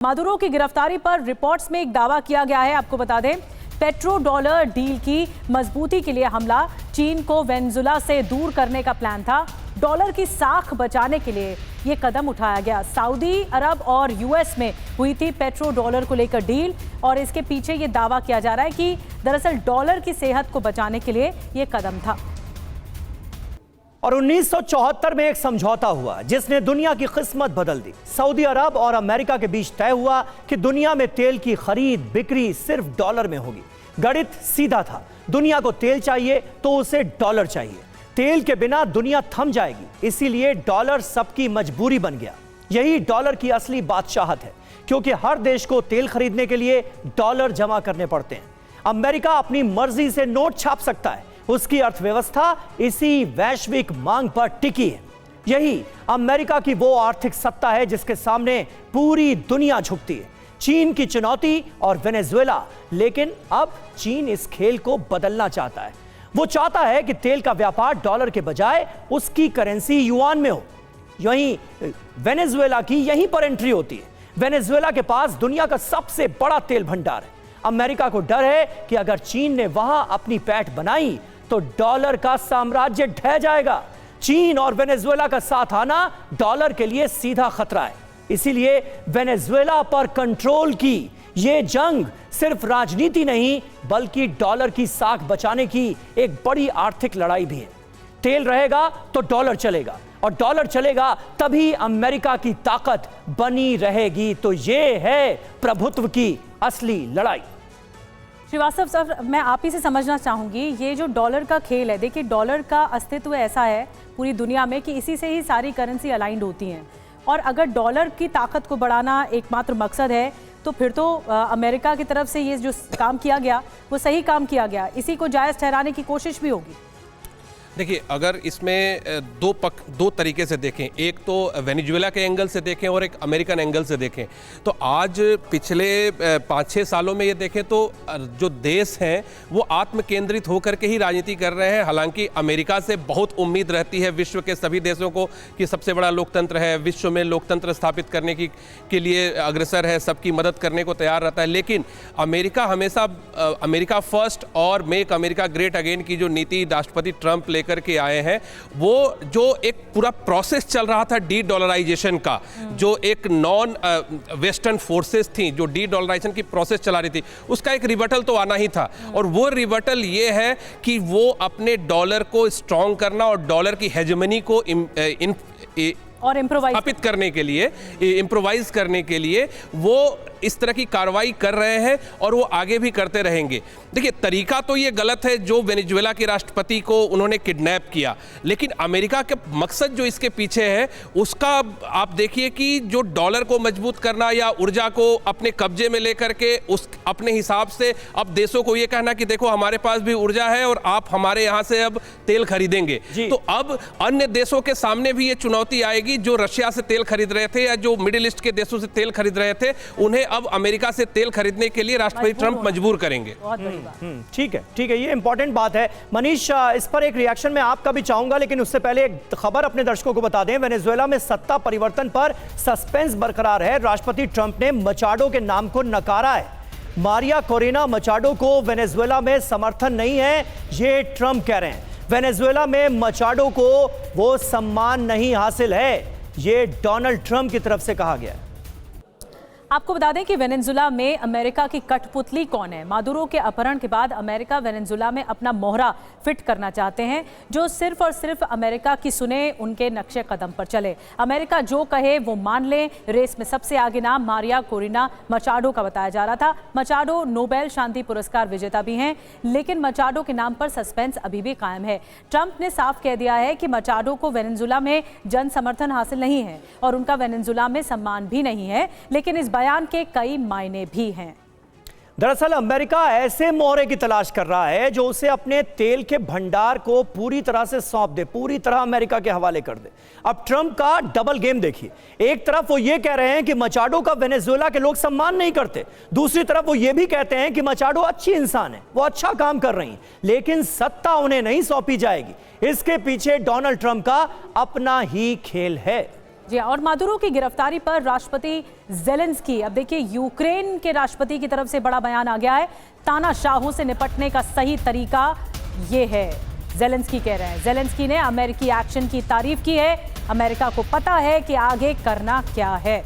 Maduro की गिरफ्तारी पर रिपोर्ट्स में एक दावा किया गया है। आपको बता दें, पेट्रो डॉलर डील की मजबूती के लिए हमला, चीन को वेनेजुएला से दूर करने का प्लान था। डॉलर की साख बचाने के लिए ये कदम उठाया गया। सऊदी अरब और यूएस में हुई थी पेट्रो डॉलर को लेकर डील, और इसके पीछे ये दावा किया जा रहा है कि दरअसल डॉलर की सेहत को बचाने के लिए ये कदम था। और 1974 में एक समझौता हुआ जिसने दुनिया की किस्मत बदल दी। सऊदी अरब और अमेरिका के बीच तय हुआ कि दुनिया में तेल की खरीद बिक्री सिर्फ डॉलर में होगी। गणित सीधा था, दुनिया को तेल चाहिए तो उसे डॉलर चाहिए। तेल के बिना दुनिया थम जाएगी, इसीलिए डॉलर सबकी मजबूरी बन गया। यही डॉलर की असली बादशाहत है, क्योंकि हर देश को तेल खरीदने के लिए डॉलर जमा करने पड़ते हैं। अमेरिका अपनी मर्जी से नोट छाप सकता है, उसकी अर्थव्यवस्था इसी वैश्विक मांग पर टिकी है। यही अमेरिका की वो आर्थिक सत्ता है जिसके सामने पूरी दुनिया झुकती है। चीन की चुनौती और वेनेजुएला, लेकिन अब चीन इस खेल को बदलना चाहता है। वो चाहता है कि तेल का व्यापार डॉलर के बजाय उसकी करेंसी युआन में हो। यहीं वेनेजुएला की यहीं पर एंट्री होती है। वेनेजुएला के पास दुनिया का सबसे बड़ा तेल भंडार है। अमेरिका को डर है कि अगर चीन ने वहां अपनी पैठ बनाई तो डॉलर का साम्राज्य ढह जाएगा। चीन और वेनेजुएला का साथ आना डॉलर के लिए सीधा खतरा है। इसीलिए वेनेजुएला पर कंट्रोल की यह जंग सिर्फ राजनीति नहीं, बल्कि डॉलर की साख बचाने की एक बड़ी आर्थिक लड़ाई भी है। तेल रहेगा तो डॉलर चलेगा, और डॉलर चलेगा तभी अमेरिका की ताकत बनी रहेगी। तो यह है प्रभुत्व की असली लड़ाई। श्रीवास्तव सर, मैं आप ही से समझना चाहूंगी, ये जो डॉलर का खेल है, देखिए डॉलर का अस्तित्व ऐसा है पूरी दुनिया में कि इसी से ही सारी करेंसी अलाइंड होती हैं, और अगर डॉलर की ताकत को बढ़ाना एकमात्र मकसद है तो फिर तो अमेरिका की तरफ से ये जो काम किया गया वो सही काम किया गया। इसी को जायज़ ठहराने की कोशिश भी होगी। देखिए, अगर इसमें दो तरीके से देखें, एक तो वेनेजुएला के एंगल से देखें और एक अमेरिकन एंगल से देखें, तो आज पिछले 5-6 सालों में ये देखें तो जो देश हैं वो आत्म केंद्रित होकर के ही राजनीति कर रहे हैं। हालांकि अमेरिका से बहुत उम्मीद रहती है विश्व के सभी देशों को कि सबसे बड़ा लोकतंत्र है, विश्व में लोकतंत्र स्थापित करने के लिए अग्रसर है, सबकी मदद करने को तैयार रहता है। लेकिन अमेरिका हमेशा अमेरिका फर्स्ट और मेक अमेरिका ग्रेट अगेन की जो नीति राष्ट्रपति ट्रंप लेकर के आए हैं, वो जो एक पूरा प्रोसेस चल रहा था डी डॉलराइजेशन का, जो एक नॉन वेस्टर्न फोर्सेस थी जो डी डॉलराइजेशन की प्रोसेस चला रही थी, उसका एक रिबटल तो आना ही था। और वो रिबटल ये है कि वो अपने डॉलर को स्ट्रॉन्ग करना और डॉलर की हेजेमनी को और स्थापित करने के लिए, इम्प्रोवाइज करने के लिए वो इस तरह की कार्रवाई कर रहे हैं, और वो आगे भी करते रहेंगे। देखिए, तरीका तो ये गलत है जो वेनेजुएला के राष्ट्रपति को उन्होंने किडनैप किया, लेकिन अमेरिका के मकसद जो इसके पीछे है उसका आप देखिए कि जो डॉलर को मजबूत करना या ऊर्जा को अपने कब्जे में लेकर के उस अपने हिसाब से अब देशों को ये कहना कि देखो हमारे पास भी ऊर्जा है और आप हमारे यहाँ से अब तेल खरीदेंगे। तो अब अन्य देशों के सामने भी ये चुनौती आएगी जो रशिया से तेल खरीद रहे थे या जो मिडिल ईस्ट के देशों से तेल खरीद रहे थे, उन्हें अब अमेरिका से तेल खरीदने के लिए राष्ट्रपति ट्रंप मजबूर करेंगे। ठीक है, ये इंपॉर्टेंट बात है। मनीष, इस पर एक रिएक्शन मैं आपका भी चाहूंगा, लेकिन उससे पहले एक खबर अपने दर्शकों को बता दें। वेनेजुएला में सत्ता परिवर्तन पर सस्पेंस बरकरार है। राष्ट्रपति ट्रंप ने मचाडो के नाम को नकारा है। मारिया कोरेना मचाडो को वेनेजुएला में समर्थन नहीं है, ये ट्रंप कह रहे हैं। वेनेजुएला में मचाडो को वो सम्मान नहीं हासिल है, ये डोनाल्ड ट्रंप की तरफ से कहा गया है। आपको बता दें कि वेनेजुएला में अमेरिका की कठपुतली कौन है। मादुरो के अपहरण के बाद अमेरिका वेनेजुएला में अपना मोहरा फिट करना चाहते हैं, जो सिर्फ और सिर्फ अमेरिका की सुने, उनके नक्शे कदम पर चले। अमेरिका जो कहे वो मान ले। रेस में सबसे आगे नाम मारिया कोरेना मचाडो का बताया जा रहा था। मचाडो नोबेल शांति पुरस्कार विजेता भी हैं, लेकिन मचाडो के नाम पर सस्पेंस अभी भी कायम है। ट्रंप ने साफ कह दिया है कि मचाडो को वेनेजुएला में जन समर्थन हासिल नहीं है और उनका वेनेजुएला में सम्मान भी नहीं है, लेकिन इस बयान के कई मायने भी हैं। दरअसल अमेरिका ऐसे मोहरे की तलाश कर रहा है जो उसे अपने तेल के भंडार को पूरी तरह से सौंप दे, पूरी तरह अमेरिका के हवाले कर दे। अब ट्रंप का डबल गेम देखिए। एक तरफ वो ये कह रहे हैं कि मचाडो का वेनेजुएला के लोग सम्मान नहीं करते, दूसरी तरफ वो ये भी कहते हैं कि मचाडो अच्छी इंसान है, वो अच्छा काम कर रही हैं, लेकिन सत्ता उन्हें नहीं सौंपी जाएगी। इसके पीछे डोनाल्ड ट्रंप का अपना ही खेल है। जी, और मादुरो की गिरफ्तारी पर राष्ट्रपति ज़ेलेंस्की, अब देखिए यूक्रेन के राष्ट्रपति की तरफ से बड़ा बयान आ गया है। तानाशाहों से निपटने का सही तरीका ये है, ज़ेलेंस्की कह रहे हैं। ज़ेलेंस्की ने अमेरिकी एक्शन की तारीफ की है। अमेरिका को पता है कि आगे करना क्या है।